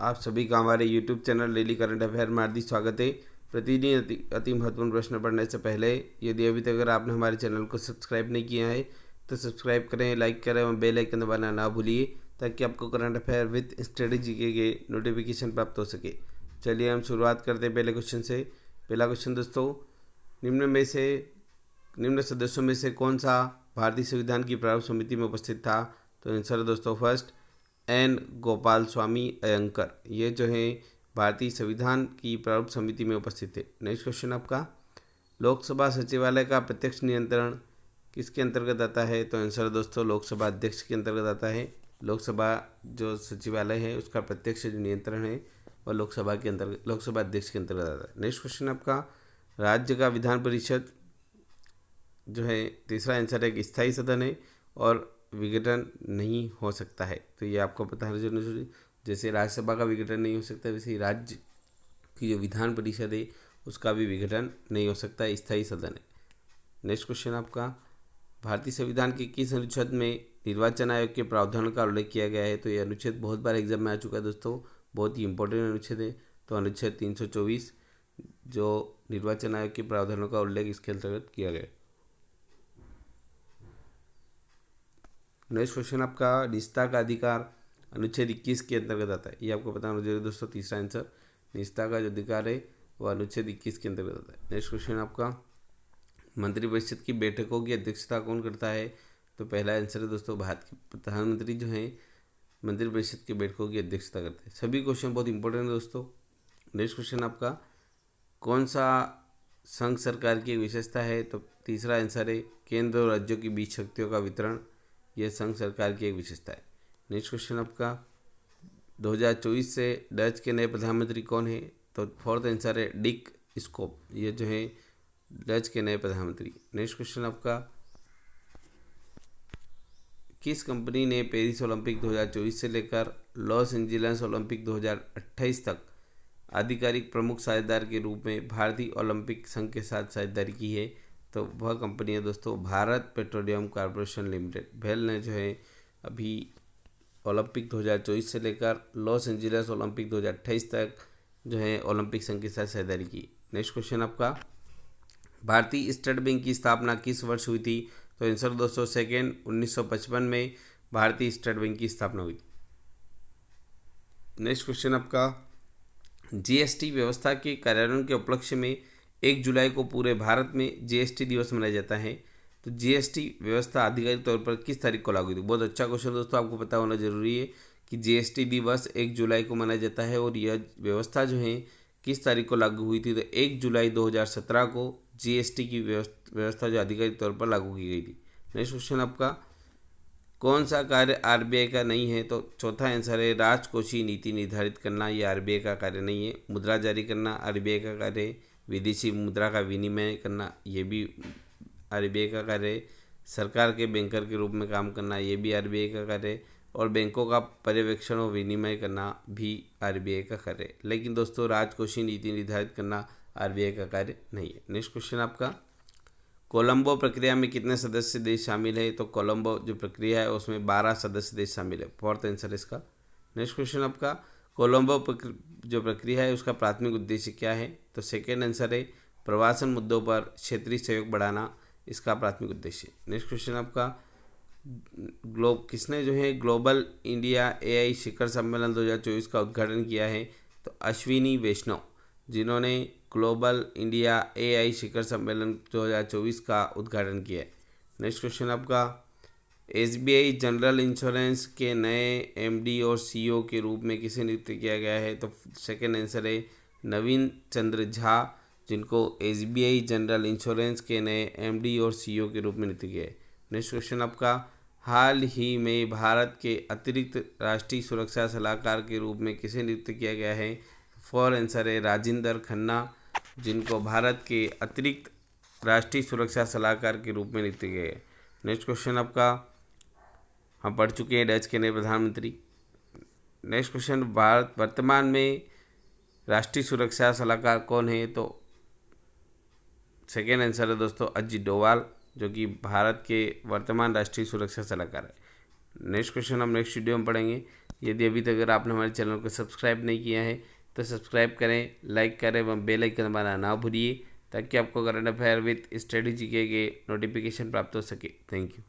आप सभी का हमारे YouTube channel daily current affair में हार्दिक स्वागत है। प्रतिदिन अति महत्वपूर्ण प्रश्न पढ़ने से पहले यदि अभी तक अगर आपने हमारे चैनल को सब्सक्राइब नहीं किया है तो सब्सक्राइब करें, लाइक करें और बेल आइकन दबाना ना भूलिए ताकि आपको current affair with study GK के नोटिफिकेशन प्राप्त हो सके। चलिए हम शुरुआत करते हैं पहले क्वेश्चन से। पहला क्वेश्चन दोस्तों, निम्न सदस्यों में से कौन सा भारतीय संविधान की प्रारूप समिति में उपस्थित था? तो आंसर है दोस्तों फर्स्ट एन गोपाल स्वामी अयंकर। ये जो है भारतीय संविधान की प्रारूप समिति में उपस्थित थे। नेक्स्ट क्वेश्चन आपका, लोकसभा सचिवालय का प्रत्यक्ष नियंत्रण किसके अंतर्गत आता है? तो आंसर दोस्तों लोकसभा अध्यक्ष के अंतर्गत आता है। लोकसभा जो सचिवालय है उसका प्रत्यक्ष जो नियंत्रण है वह लोकसभा अध्यक्ष के अंतर्गत आता है। नेक्स्ट क्वेश्चन आपका, राज्य का विधान परिषद जो है तीसरा आंसर है कि स्थायी सदन है और विघटन नहीं हो सकता है। तो ये आपको पता है जरूरी, जैसे राज्यसभा का विघटन नहीं हो सकता वैसे ही राज्य की जो विधान परिषद है उसका भी विघटन नहीं हो सकता, स्थायी सदन है। नेक्स्ट क्वेश्चन आपका, भारतीय संविधान के किस अनुच्छेद में निर्वाचन आयोग के प्रावधान का उल्लेख किया गया है? तो ये अनुच्छेद बहुत बार एग्जाम में आ चुका है दोस्तों, बहुत ही इंपॉर्टेंट अनुच्छेद है। तो अनुच्छेद 324 जो निर्वाचन आयोग के प्रावधानों का उल्लेख इसके अंतर्गत किया गया है। नेक्स्ट क्वेश्चन आपका, निजता का अधिकार अनुच्छेद 21 के अंतर्गत आता है। ये आपको पता होना जरूरी दोस्तों, तीसरा आंसर निजता का जो अधिकार है वह अनुच्छेद 21 के अंतर्गत आता है। नेक्स्ट क्वेश्चन आपका, मंत्रिपरिषद की बैठकों की अध्यक्षता कौन करता है? तो पहला आंसर है दोस्तों भारत के प्रधानमंत्री जो हैं मंत्रिपरिषद की बैठकों की अध्यक्षता करते हैं। सभी क्वेश्चन बहुत इंपॉर्टेंट है दोस्तों। नेक्स्ट क्वेश्चन आपका, कौन सा संघ सरकार की एक विशेषता है? तो तीसरा आंसर है केंद्र और राज्यों के बीच शक्तियों का वितरण, यह संघ सरकार की एक विशेषता है। नेक्स्ट क्वेश्चन आपका, 2024 से डच के नए प्रधानमंत्री कौन है? तो फोर्थ आंसर है डिक स्कोप, ये जो है डच के नए प्रधानमंत्री। नेक्स्ट क्वेश्चन आपका, किस कंपनी ने पेरिस ओलंपिक 2024 से लेकर लॉस एंजिलस ओलंपिक 2028 तक आधिकारिक प्रमुख साझेदार के रूप में भारतीय ओलंपिक संघ के साथ साझेदारी की है? तो वह कंपनी है दोस्तों भारत पेट्रोलियम कॉर्पोरेशन लिमिटेड। भेल ने जो है अभी ओलंपिक 2024 से लेकर लॉस एंजिलस ओलंपिक 2028 तक जो है ओलंपिक संघ के साथ साझेदारी की। नेक्स्ट क्वेश्चन आपका, भारतीय स्टेट बैंक की स्थापना किस वर्ष हुई थी? तो आंसर दोस्तों सेकेंड 1955 में भारतीय स्टेट बैंक की स्थापना हुई। नेक्स्ट क्वेश्चन आपका, जीएसटी व्यवस्था के कार्यान्वयन के उपलक्ष्य में 1 जुलाई को पूरे भारत में जीएसटी दिवस मनाया जाता है। तो जीएसटी व्यवस्था आधिकारिक तौर पर किस तारीख को लागू हुई थी? बहुत अच्छा क्वेश्चन दोस्तों, आपको पता होना जरूरी है कि जीएसटी दिवस 1 जुलाई को मनाया जाता है और यह व्यवस्था जो है किस तारीख को लागू हुई थी? तो 1 जुलाई 2017 को जीएसटी की व्यवस्था जो आधिकारिक तौर पर लागू की गई थी। नेक्स्ट क्वेश्चन आपका, कौन सा कार्य आरबीआई का नहीं है? तो चौथा आंसर है राजकोषीय नीति निर्धारित करना, ये आरबीआई का कार्य नहीं है। मुद्रा जारी करना आरबीआई का कार्य है। विदेशी मुद्रा का विनिमय करना ये भी आरबीआई का कार्य है। सरकार के बैंकर के रूप में काम करना ये भी आरबीआई का कार्य है। और बैंकों का पर्यवेक्षण और विनिमय करना भी आरबीआई का कार्य है। लेकिन दोस्तों राजकोषीय नीति निर्धारित करना आरबीआई का कार्य नहीं है। नेक्स्ट क्वेश्चन आपका, कोलंबो प्रक्रिया में कितने सदस्य देश शामिल है? तो कोलंबो जो प्रक्रिया है उसमें 12 सदस्य देश शामिल है। फोर्थ आंसर इसका। नेक्स्ट क्वेश्चन आपका, कोलंबो जो प्रक्रिया है उसका प्राथमिक उद्देश्य क्या है? तो सेकेंड आंसर है प्रवासन मुद्दों पर क्षेत्रीय सहयोग बढ़ाना, इसका प्राथमिक उद्देश्य। नेक्स्ट क्वेश्चन आपका, किसने जो है ग्लोबल इंडिया एआई शिखर सम्मेलन 2024 का उद्घाटन किया है? तो अश्विनी वैष्णव, जिन्होंने ग्लोबल इंडिया एआई शिखर सम्मेलन 2024 का उद्घाटन किया है। नेक्स्ट क्वेश्चन आपका, एसबीआई जनरल इंश्योरेंस के नए एमडी और सीईओ के रूप में किसे नियुक्त किया गया है? तो सेकेंड आंसर है नवीन चंद्र झा, जिनको एसबीआई जनरल इंश्योरेंस के नए एमडी और सीईओ के रूप में नियुक्त किया है। नेक्स्ट क्वेश्चन आपका, हाल ही में भारत के अतिरिक्त राष्ट्रीय सुरक्षा सलाहकार के रूप में किसे नियुक्त किया गया है? फोर आंसर है राजिंदर खन्ना, जिनको भारत के अतिरिक्त राष्ट्रीय सुरक्षा सलाहकार के रूप में नियुक्त किया गया है। नेक्स्ट क्वेश्चन आपका, हम पढ़ चुके हैं डच के नए प्रधानमंत्री। नेक्स्ट क्वेश्चन, भारत वर्तमान में राष्ट्रीय सुरक्षा सलाहकार कौन है? तो सेकेंड आंसर है दोस्तों अजित डोवाल, जो कि भारत के वर्तमान राष्ट्रीय सुरक्षा सलाहकार है। नेक्स्ट क्वेश्चन हम नेक्स्ट वीडियो में पढ़ेंगे। यदि अभी तक अगर आपने हमारे चैनल को सब्सक्राइब नहीं किया है तो सब्सक्राइब करें, लाइक करें एवं बेल आइकन दबाना ना भूलिए ताकि आपको current affair with study GK के नोटिफिकेशन प्राप्त हो सके। Thank you.